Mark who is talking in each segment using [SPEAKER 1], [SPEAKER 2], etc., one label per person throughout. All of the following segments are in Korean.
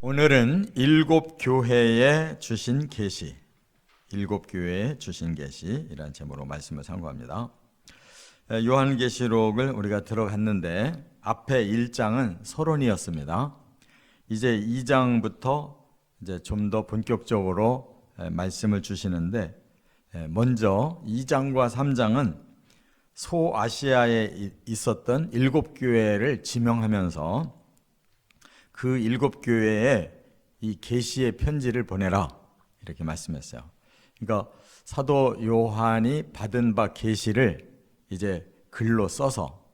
[SPEAKER 1] 오늘은 일곱 교회에 주신 계시, 일곱 교회에 주신 계시이라는 제목으로 말씀을 참고합니다. 요한계시록을 우리가 들어갔는데 앞에 1장은 서론이었습니다. 이제 2장부터 이제 좀 더 본격적으로 말씀을 주시는데, 먼저 2장과 3장은 소아시아에 있었던 일곱 교회를 지명하면서 그 일곱 교회에 이 계시의 편지를 보내라 이렇게 말씀했어요. 그러니까 사도 요한이 받은 바 계시를 이제 글로 써서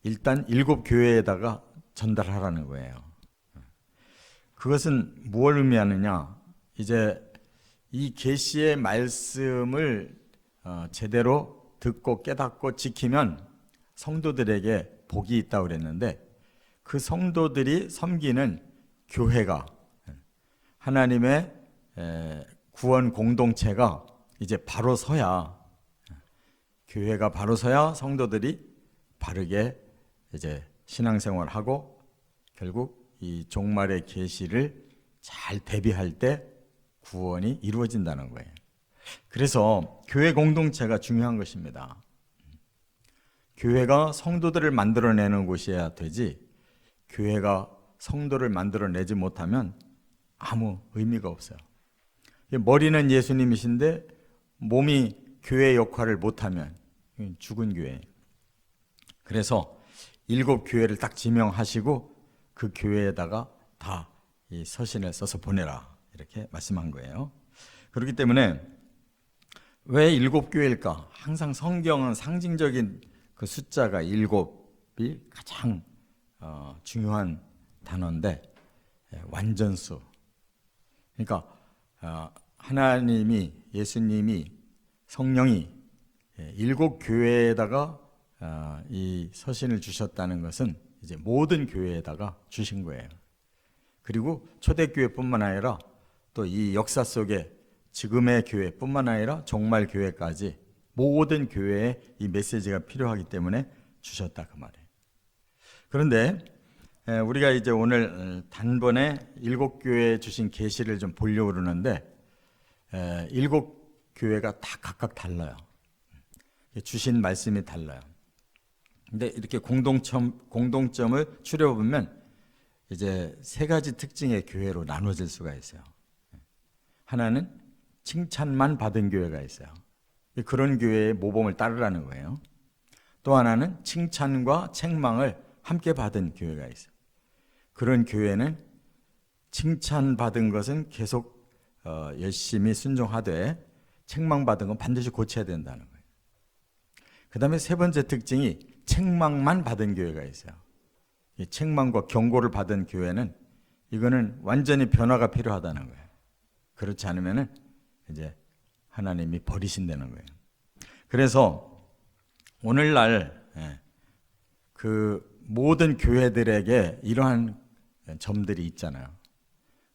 [SPEAKER 1] 일단 일곱 교회에다가 전달하라는 거예요. 그것은 무엇을 의미하느냐? 이제 이 계시의 말씀을 제대로 듣고 깨닫고 지키면 성도들에게 복이 있다고 그랬는데, 그 성도들이 섬기는 교회가, 하나님의 구원 공동체가 이제 바로 서야, 교회가 바로 서야 성도들이 바르게 이제 신앙생활하고 결국 이 종말의 계시를 잘 대비할 때 구원이 이루어진다는 거예요. 그래서 교회 공동체가 중요한 것입니다. 교회가 성도들을 만들어내는 곳이어야 되지, 교회가 성도를 만들어내지 못하면 아무 의미가 없어요. 머리는 예수님이신데 몸이 교회 역할을 못하면 죽은 교회. 그래서 일곱 교회를 딱 지명하시고 그 교회에다가 다 이 서신을 써서 보내라 이렇게 말씀한 거예요. 그렇기 때문에 왜 일곱 교회일까? 항상 성경은 상징적인 그 숫자가 일곱이 가장 중요한 단어인데, 완전수. 그러니까 하나님이, 예수님이, 성령이 일곱 교회에다가 이 서신을 주셨다는 것은 이제 모든 교회에다가 주신 거예요. 그리고 초대교회뿐만 아니라 또 이 역사 속에 지금의 교회뿐만 아니라 종말 교회까지 모든 교회에 이 메시지가 필요하기 때문에 주셨다 그 말이에요. 그런데 우리가 이제 오늘 단번에 일곱 교회에 주신 계시를 좀 보려고 그러는데, 일곱 교회가 다 각각 달라요. 주신 말씀이 달라요. 근데 이렇게 공동점을 추려보면 이제 세 가지 특징의 교회로 나눠질 수가 있어요. 하나는 칭찬만 받은 교회가 있어요. 그런 교회의 모범을 따르라는 거예요. 또 하나는 칭찬과 책망을 함께 받은 교회가 있어요. 그런 교회는 칭찬받은 것은 계속 열심히 순종하되, 책망받은 건 반드시 고쳐야 된다는 거예요. 그 다음에 세 번째 특징이 책망만 받은 교회가 있어요. 이 책망과 경고를 받은 교회는 이거는 완전히 변화가 필요하다는 거예요. 그렇지 않으면은 이제 하나님이 버리신다는 거예요. 그래서 오늘날 그 모든 교회들에게 이러한 점들이 있잖아요.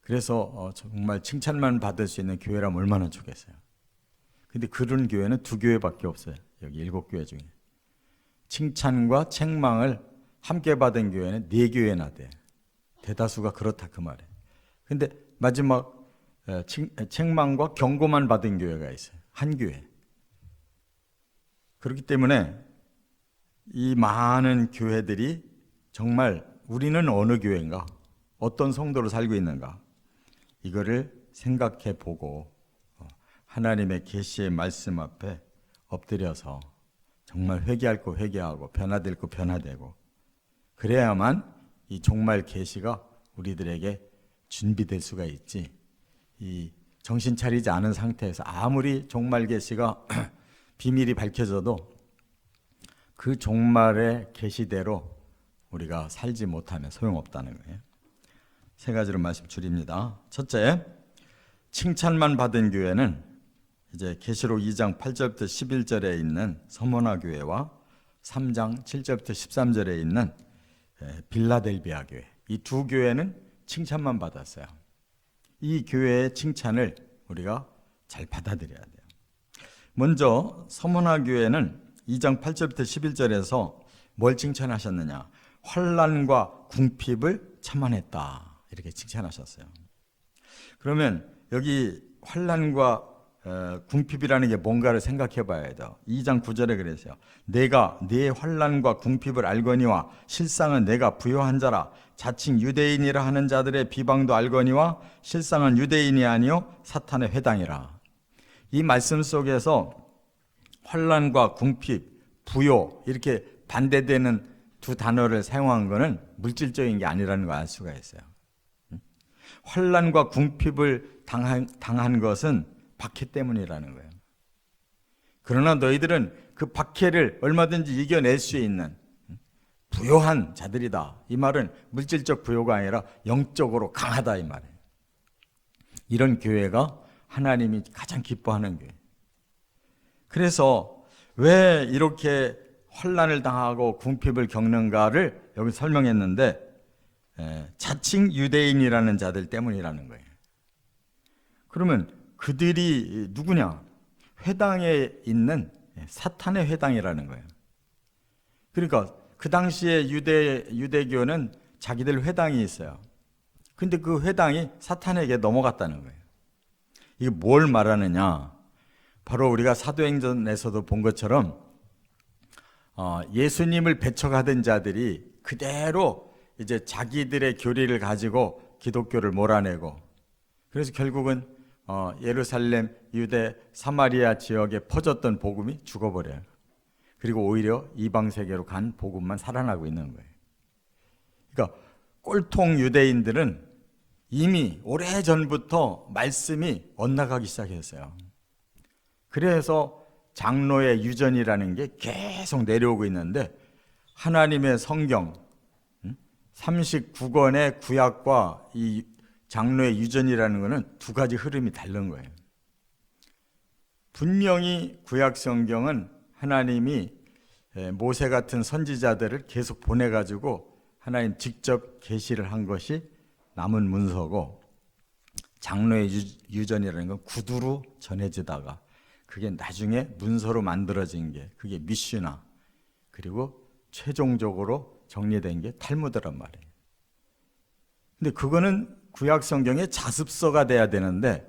[SPEAKER 1] 그래서 정말 칭찬만 받을 수 있는 교회라면 얼마나 좋겠어요. 근데 그런 교회는 두 교회밖에 없어요. 여기 일곱 교회 중에. 칭찬과 책망을 함께 받은 교회는 네 교회나 돼. 대다수가 그렇다 그 말이에요. 근데 마지막 책망과 경고만 받은 교회가 있어요. 한 교회. 그렇기 때문에 이 많은 교회들이 정말 우리는 어느 교회인가? 어떤 성도로 살고 있는가? 이거를 생각해 보고 하나님의 계시의 말씀 앞에 엎드려서 정말 회개할 거 회개하고 변화될 거 변화되고, 그래야만 이 종말 계시가 우리들에게 준비될 수가 있지, 이 정신 차리지 않은 상태에서 아무리 종말 계시가 비밀이 밝혀져도 그 종말의 계시대로 우리가 살지 못하면 소용없다는 거예요. 세 가지로 말씀 줄입니다. 첫째, 칭찬만 받은 교회는 이제 계시록 2장 8절부터 11절에 있는 서머나 교회와 3장 7절부터 13절에 있는 빌라델비아 교회, 이 두 교회는 칭찬만 받았어요. 이 교회의 칭찬을 우리가 잘 받아들여야 돼요. 먼저 서머나 교회는 2장 8절부터 11절에서 뭘 칭찬하셨느냐? 환난과 궁핍을 참아냈다 이렇게 칭찬하셨어요. 그러면 여기 환난과 궁핍이라는 게 뭔가를 생각해 봐야 돼요. 2장 9절에 그랬어요. 내가 네 환난과 궁핍을 알거니와 실상은 내가 부요한 자라. 자칭 유대인이라 하는 자들의 비방도 알거니와 실상은 유대인이 아니요 사탄의 회당이라. 이 말씀 속에서 환난과 궁핍, 부요 이렇게 반대되는 두 단어를 사용한 것은 물질적인 게 아니라는 걸 알 수가 있어요. 환난과 궁핍을 당한 것은 박해 때문이라는 거예요. 그러나 너희들은 그 박해를 얼마든지 이겨낼 수 있는 부요한 자들이다. 이 말은 물질적 부요가 아니라 영적으로 강하다 이 말이에요. 이런 교회가 하나님이 가장 기뻐하는 교회. 그래서 왜 이렇게 환난을 당하고 궁핍을 겪는가를 여기 설명했는데 자칭 유대인이라는 자들 때문이라는 거예요. 그러면 그들이 누구냐? 회당에 있는 사탄의 회당이라는 거예요. 그러니까 그 당시에 유대교는 자기들 회당이 있어요. 근데 그 회당이 사탄에게 넘어갔다는 거예요. 이게 뭘 말하느냐? 바로 우리가 사도행전에서도 본 것처럼 예수님을 배척하던 자들이 그대로 이제 자기들의 교리를 가지고 기독교를 몰아내고, 그래서 결국은 예루살렘, 유대, 사마리아 지역에 퍼졌던 복음이 죽어버려요. 그리고 오히려 이방 세계로 간 복음만 살아나고 있는 거예요. 그러니까 꼴통 유대인들은 이미 오래전부터 말씀이 엇나가기 시작했어요. 그래서 장로의 유전이라는 게 계속 내려오고 있는데, 하나님의 성경 39권의 구약과 이 장로의 유전이라는 것은 두 가지 흐름이 다른 거예요. 분명히 구약 성경은 하나님이 모세 같은 선지자들을 계속 보내가지고 하나님 직접 계시를 한 것이 남은 문서고, 장로의 유전이라는 건 구두로 전해지다가 그게 나중에 문서로 만들어진 게 그게 미슈나, 그리고 최종적으로 정리된 게 탈무드란 말이에요. 근데 그거는 구약 성경의 자습서가 돼야 되는데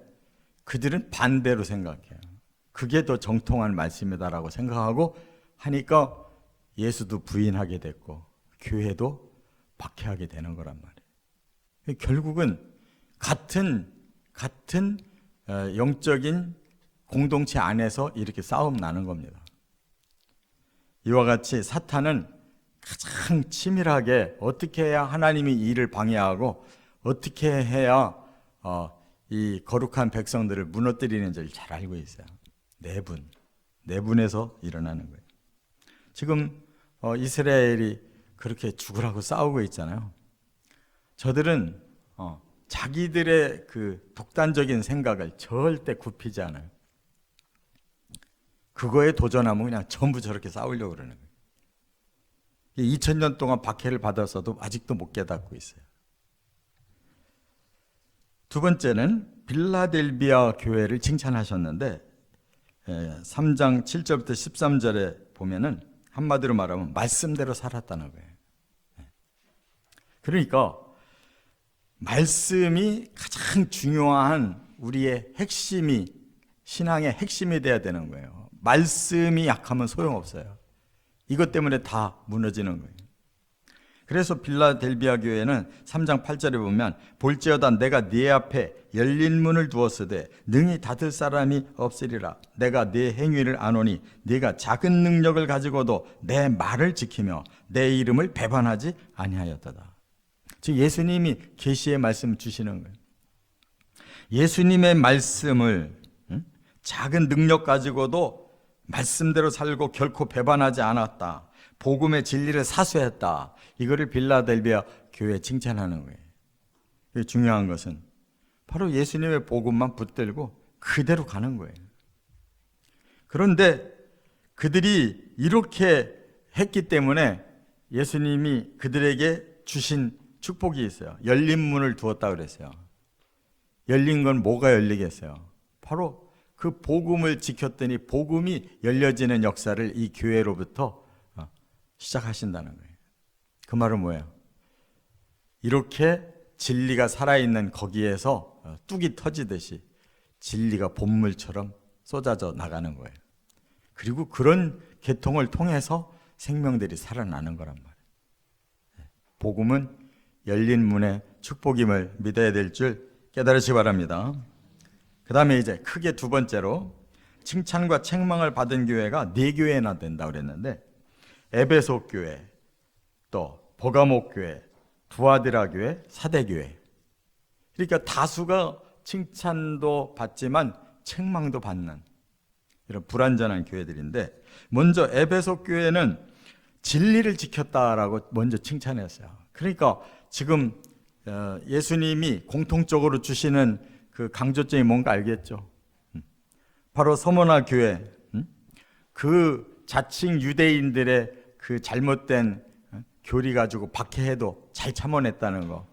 [SPEAKER 1] 그들은 반대로 생각해요. 그게 더 정통한 말씀이다라고 생각하고 하니까 예수도 부인하게 됐고 교회도 박해하게 되는 거란 말이에요. 결국은 같은 영적인 공동체 안에서 이렇게 싸움 나는 겁니다. 이와 같이 사탄은 가장 치밀하게 어떻게 해야 하나님이 이 일을 방해하고 어떻게 해야 이 거룩한 백성들을 무너뜨리는지를 잘 알고 있어요. 내분에서 일어나는 거예요. 지금 이스라엘이 그렇게 죽으라고 싸우고 있잖아요. 저들은 자기들의 그 독단적인 생각을 절대 굽히지 않아요. 그거에 도전하면 그냥 전부 저렇게 싸우려고 그러는 거예요. 2000년 동안 박해를 받았어도 아직도 못 깨닫고 있어요. 두 번째는 빌라델비아 교회를 칭찬하셨는데 3장 7절부터 13절에 보면은 한마디로 말하면 말씀대로 살았다는 거예요. 그러니까 말씀이 가장 중요한 우리의 핵심이, 신앙의 핵심이 돼야 되는 거예요. 말씀이 약하면 소용없어요. 이것 때문에 다 무너지는 거예요. 그래서 빌라델비아 교회는 3장 8절에 보면 볼지어다 내가 네 앞에 열린 문을 두었으되 능히 닫을 사람이 없으리라. 내가 네 행위를 아노니 네가 작은 능력을 가지고도 내 말을 지키며 내 이름을 배반하지 아니하였다다. 즉 예수님이 계시의 말씀을 주시는 거예요. 예수님의 말씀을 작은 능력 가지고도 말씀대로 살고 결코 배반하지 않았다. 복음의 진리를 사수했다. 이거를 빌라델비아 교회에 칭찬하는 거예요. 중요한 것은 바로 예수님의 복음만 붙들고 그대로 가는 거예요. 그런데 그들이 이렇게 했기 때문에 예수님이 그들에게 주신 축복이 있어요. 열린 문을 두었다 그랬어요. 열린 건 뭐가 열리겠어요? 바로 그 복음을 지켰더니 복음이 열려지는 역사를 이 교회로부터 시작하신다는 거예요. 그 말은 뭐예요? 이렇게 진리가 살아있는 거기에서 뚝이 터지듯이 진리가 본물처럼 쏟아져 나가는 거예요. 그리고 그런 계통을 통해서 생명들이 살아나는 거란 말이에요. 복음은 열린 문의 축복임을 믿어야 될 줄 깨달으시기 바랍니다. 그 다음에 이제 크게 두 번째로 칭찬과 책망을 받은 교회가 4교회나 된다고 그랬는데, 에베소 교회, 또 버가목 교회, 두아디라 교회, 사대 교회. 그러니까 다수가 칭찬도 받지만 책망도 받는 이런 불완전한 교회들인데, 먼저 에베소 교회는 진리를 지켰다라고 먼저 칭찬했어요. 그러니까 지금 예수님이 공통적으로 주시는 그 강조점이 뭔가 알겠죠? 바로 서머나 교회, 그 자칭 유대인들의 그 잘못된 교리 가지고 박해해도 잘 참아냈다는 거.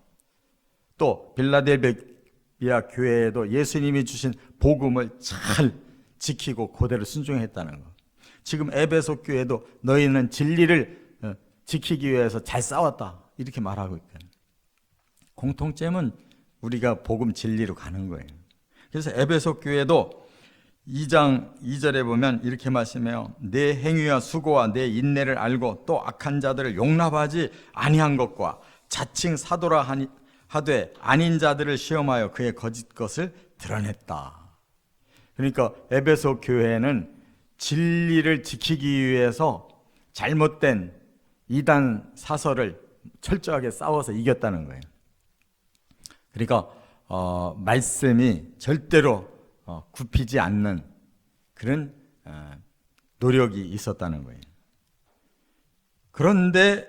[SPEAKER 1] 또 빌라델비아 교회에도 예수님이 주신 복음을 잘 지키고 그대로 순종했다는 거. 지금 에베소 교회도 너희는 진리를 지키기 위해서 잘 싸웠다, 이렇게 말하고 있거든요. 공통점은 우리가 복음 진리로 가는 거예요. 그래서 에베소 교회도 2장 2절에 보면 이렇게 말씀해요. 내 행위와 수고와 내 인내를 알고 또 악한 자들을 용납하지 아니한 것과 자칭 사도라 하되 아닌 자들을 시험하여 그의 거짓 것을 드러냈다. 그러니까 에베소 교회는 진리를 지키기 위해서 잘못된 이단 사설을 철저하게 싸워서 이겼다는 거예요. 그러니까 말씀이 절대로 굽히지 않는 그런 노력이 있었다는 거예요. 그런데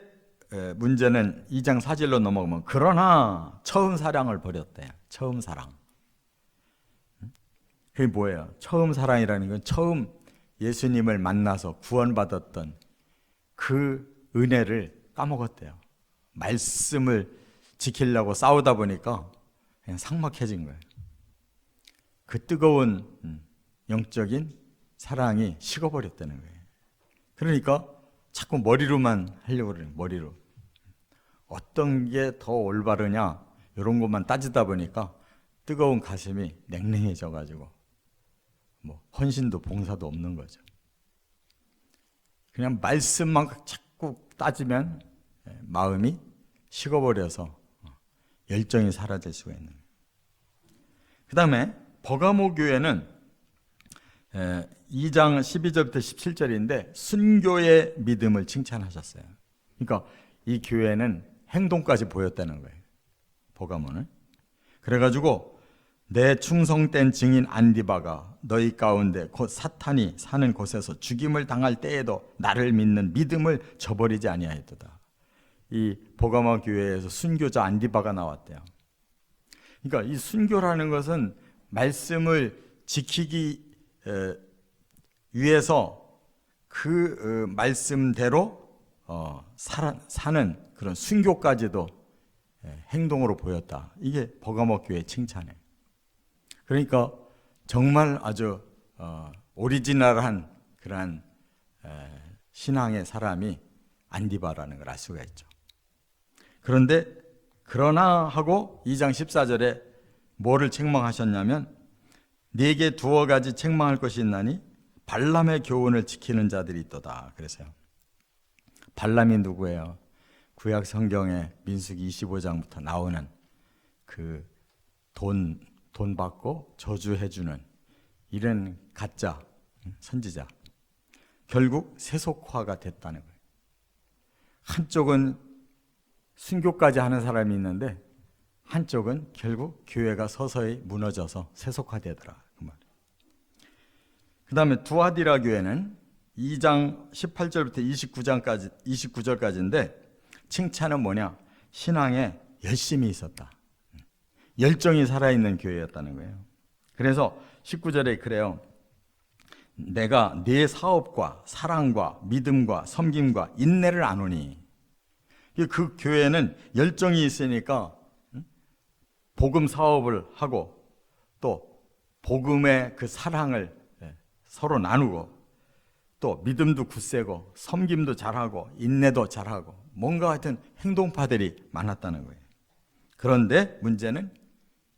[SPEAKER 1] 문제는 2장 4절로 넘어가면 그러나 처음 사랑을 버렸대요. 처음 사랑. 그게 뭐예요? 처음 사랑이라는 건 처음 예수님을 만나서 구원받았던 그 은혜를 까먹었대요. 말씀을 지키려고 싸우다 보니까 그냥 삭막해진 거예요. 그 뜨거운 영적인 사랑이 식어버렸다는 거예요. 그러니까 자꾸 머리로만 하려고 그래요. 머리로. 어떤 게 더 올바르냐 이런 것만 따지다 보니까 뜨거운 가슴이 냉랭해져 가지고 뭐 헌신도 봉사도 없는 거죠. 그냥 말씀만 자꾸 따지면 마음이 식어버려서 열정이 사라질 수가 있는 거예요. 그 다음에 버가모 교회는 2장 12절부터 17절인데 순교의 믿음을 칭찬하셨어요. 그러니까 이 교회는 행동까지 보였다는 거예요. 버가모는. 그래가지고 내 충성된 증인 안디바가 너희 가운데 곧 사탄이 사는 곳에서 죽임을 당할 때에도 나를 믿는 믿음을 저버리지 아니하였도다. 이 버가모 교회에서 순교자 안디바가 나왔대요. 그러니까 이 순교라는 것은 말씀을 지키기 위해서 그 말씀대로 사는 그런 순교까지도 행동으로 보였다. 이게 버가모 교회의 칭찬이에요. 그러니까 정말 아주 오리지널한 그러한 신앙의 사람이 안디바라는 걸 알 수가 있죠. 그런데 그러나 하고 2장 14절에 뭐를 책망하셨냐면 네게 두어 가지 책망할 것이 있나니 발람의 교훈을 지키는 자들이 있도다. 그래서요. 발람이 누구예요? 구약 성경에 민수기 25장부터 나오는 그 돈 받고 저주해주는 이런 가짜 선지자. 결국 세속화가 됐다는 거예요. 한쪽은 순교까지 하는 사람이 있는데 한쪽은 결국 교회가 서서히 무너져서 세속화되더라. 그 말. 그 다음에 두아디라 교회는 2장 18절부터 29절까지인데 칭찬은 뭐냐? 신앙에 열심이 있었다. 열정이 살아있는 교회였다는 거예요. 그래서 19절에 그래요. 내가 네 사업과 사랑과 믿음과 섬김과 인내를 아노니. 그 교회는 열정이 있으니까 복음 사업을 하고 또 복음의 그 사랑을 서로 나누고 또 믿음도 굳세고 섬김도 잘하고 인내도 잘하고 뭔가 하여튼 행동파들이 많았다는 거예요. 그런데 문제는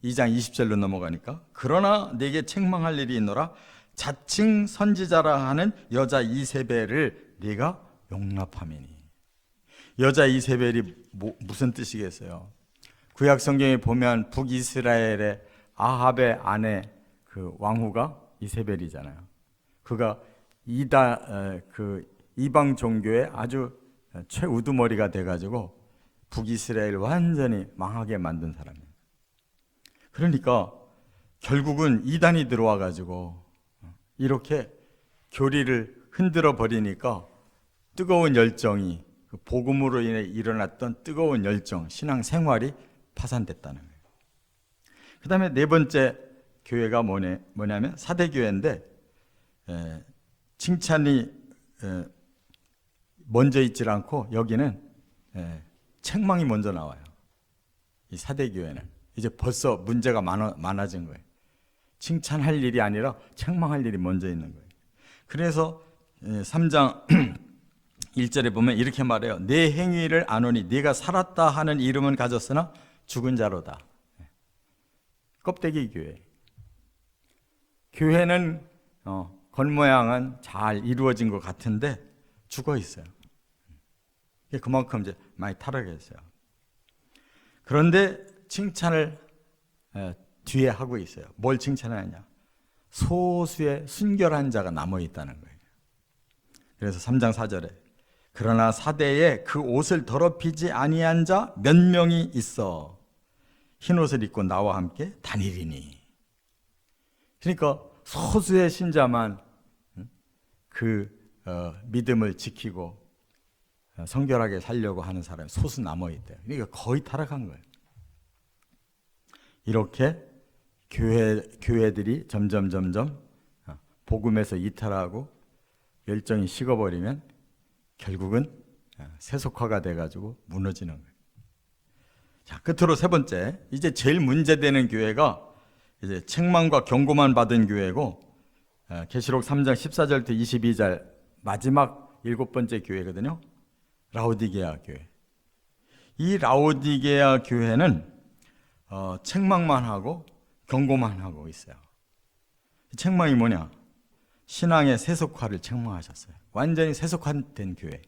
[SPEAKER 1] 2장 20절로 넘어가니까 그러나 내게 책망할 일이 있노라. 자칭 선지자라 하는 여자 이세벨을 네가 용납함이니. 여자 이세벨이 무슨 뜻이겠어요? 구약 성경에 보면 북이스라엘의 아합의 아내 그 왕후가 이세벨이잖아요. 그가 이방 종교의 아주 최우두머리가 돼가지고 북이스라엘 완전히 망하게 만든 사람이에요. 그러니까 결국은 이단이 들어와가지고 이렇게 교리를 흔들어 버리니까 뜨거운 열정이, 복음으로 인해 일어났던 뜨거운 열정, 신앙 생활이 파산됐다는 거예요. 그 다음에 네 번째 교회가 뭐냐면 사대교회인데, 칭찬이 먼저 있질 않고 여기는 책망이 먼저 나와요. 이 사대교회는 이제 벌써 문제가 많아진 거예요. 칭찬할 일이 아니라 책망할 일이 먼저 있는 거예요. 그래서 3장 1절에 보면 이렇게 말해요. 내 행위를 아노니 네가 살았다 하는 이름은 가졌으나 죽은 자로다. 껍데기 교회. 교회는 겉모양은 잘 이루어진 것 같은데 죽어 있어요. 그만큼 이제 많이 타락했어요. 그런데 칭찬을 뒤에 하고 있어요. 뭘 칭찬하냐? 소수의 순결한 자가 남아 있다는 거예요. 그래서 3장 4절에 그러나 사대에 그 옷을 더럽히지 아니한 자 몇 명이 있어 흰 옷을 입고 나와 함께 다니리니. 그러니까 소수의 신자만 믿음을 지키고 성결하게 살려고 하는 사람이 소수 남아 있대요. 그러니까 거의 타락한 거예요. 이렇게 교회들이 점점 복음에서 이탈하고 열정이 식어버리면 결국은 세속화가 돼가지고 무너지는 거예요. 자, 끝으로 세 번째, 이제 제일 문제되는 교회가 이제 책망과 경고만 받은 교회고, 계시록 3장 14절부터 22절 마지막 7번째 교회거든요. 라오디게아 교회. 이 라오디게아 교회는 책망만 하고 경고만 하고 있어요. 책망이 뭐냐? 신앙의 세속화를 책망하셨어요. 완전히 세속화된 교회.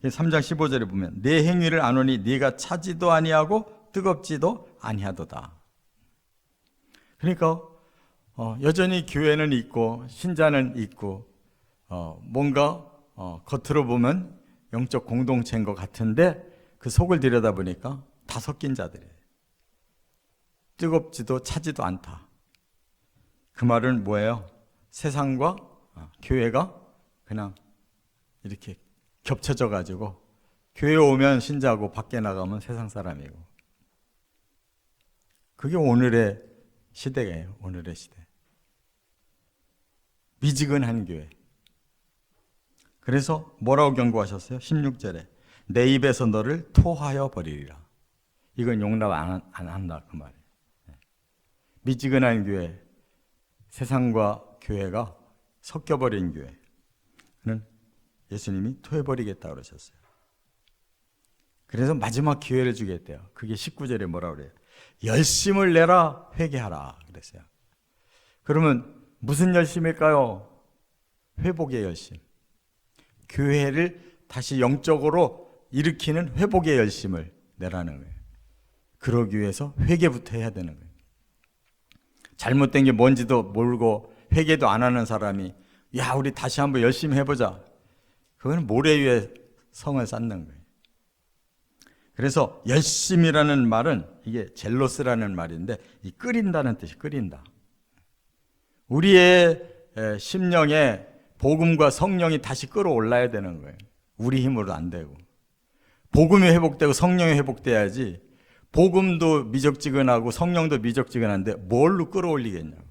[SPEAKER 1] 3장 15절에 보면 내 행위를 아노니 네가 차지도 아니하고 뜨겁지도 아니하도다. 그러니까 여전히 교회는 있고 신자는 있고 뭔가 겉으로 보면 영적 공동체인 것 같은데 그 속을 들여다보니까 다 섞인 자들이에요. 뜨겁지도 차지도 않다. 그 말은 뭐예요? 세상과 교회가 그냥 이렇게 겹쳐져 가지고 교회 오면 신자고 밖에 나가면 세상 사람이고, 그게 오늘의 시대예요. 오늘의 시대. 미지근한 교회. 그래서 뭐라고 경고하셨어요? 16절에 내 입에서 너를 토하여 버리리라. 이건 용납 안 한다 그 말이에요. 미지근한 교회, 세상과 교회가 섞여버린 교회는 예수님이 토해버리겠다 그러셨어요. 그래서 마지막 기회를 주겠대요. 그게 19절에 뭐라고 그래요? 열심을 내라 회개하라 그랬어요. 그러면 무슨 열심일까요? 회복의 열심. 교회를 다시 영적으로 일으키는 회복의 열심을 내라는 거예요. 그러기 위해서 회개부터 해야 되는 거예요. 잘못된 게 뭔지도 모르고 회개도 안 하는 사람이 야 우리 다시 한번 열심히 해보자. 그건 모래 위에 성을 쌓는 거예요. 그래서 열심이라는 말은 이게 젤로스라는 말인데 이 끓인다는 뜻이 끓인다. 우리의 심령에 복음과 성령이 다시 끌어올라야 되는 거예요. 우리 힘으로 안 되고. 복음이 회복되고 성령이 회복돼야지. 복음도 미적지근하고 성령도 미적지근한데 뭘로 끌어올리겠냐고.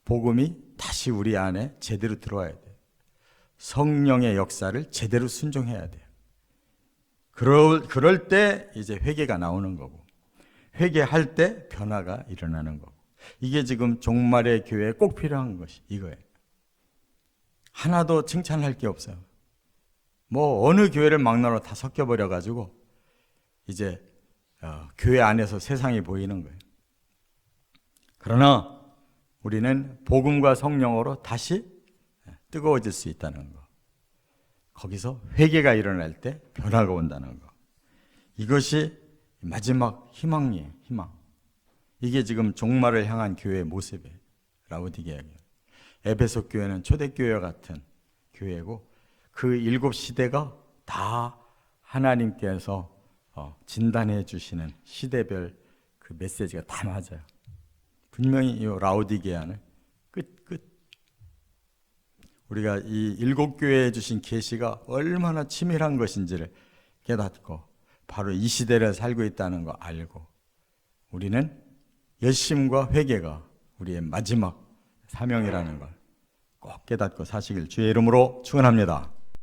[SPEAKER 1] 복음이 다시 우리 안에 제대로 들어와야 돼요. 성령의 역사를 제대로 순종해야 돼요. 그럴 때 이제 회개가 나오는 거고, 회개할 때 변화가 일어나는 거고. 이게 지금 종말의 교회에 꼭 필요한 것이 이거예요. 하나도 칭찬할 게 없어요. 뭐 어느 교회를 막나로 다 섞여버려가지고 이제 교회 안에서 세상이 보이는 거예요. 그러나 우리는 복음과 성령으로 다시 뜨거워질 수 있다는 거. 거기서 회개가 일어날 때 변화가 온다는 거. 이것이 마지막 희망이에요. 희망. 이게 지금 종말을 향한 교회의 모습이에요. 라오디게아 교회. 에베소 교회는 초대교회와 같은 교회고 그 7시대가 다 하나님께서 진단해 주시는 시대별 그 메시지가 다 맞아요. 분명히 이 라오디게아는 끝. 우리가 이 7교회에 주신 계시가 얼마나 치밀한 것인지를 깨닫고 바로 이 시대를 살고 있다는 거 알고 우리는 열심과 회개가 우리의 마지막 사명이라는 걸 꼭 깨닫고 사시길 주의 이름으로 축원합니다.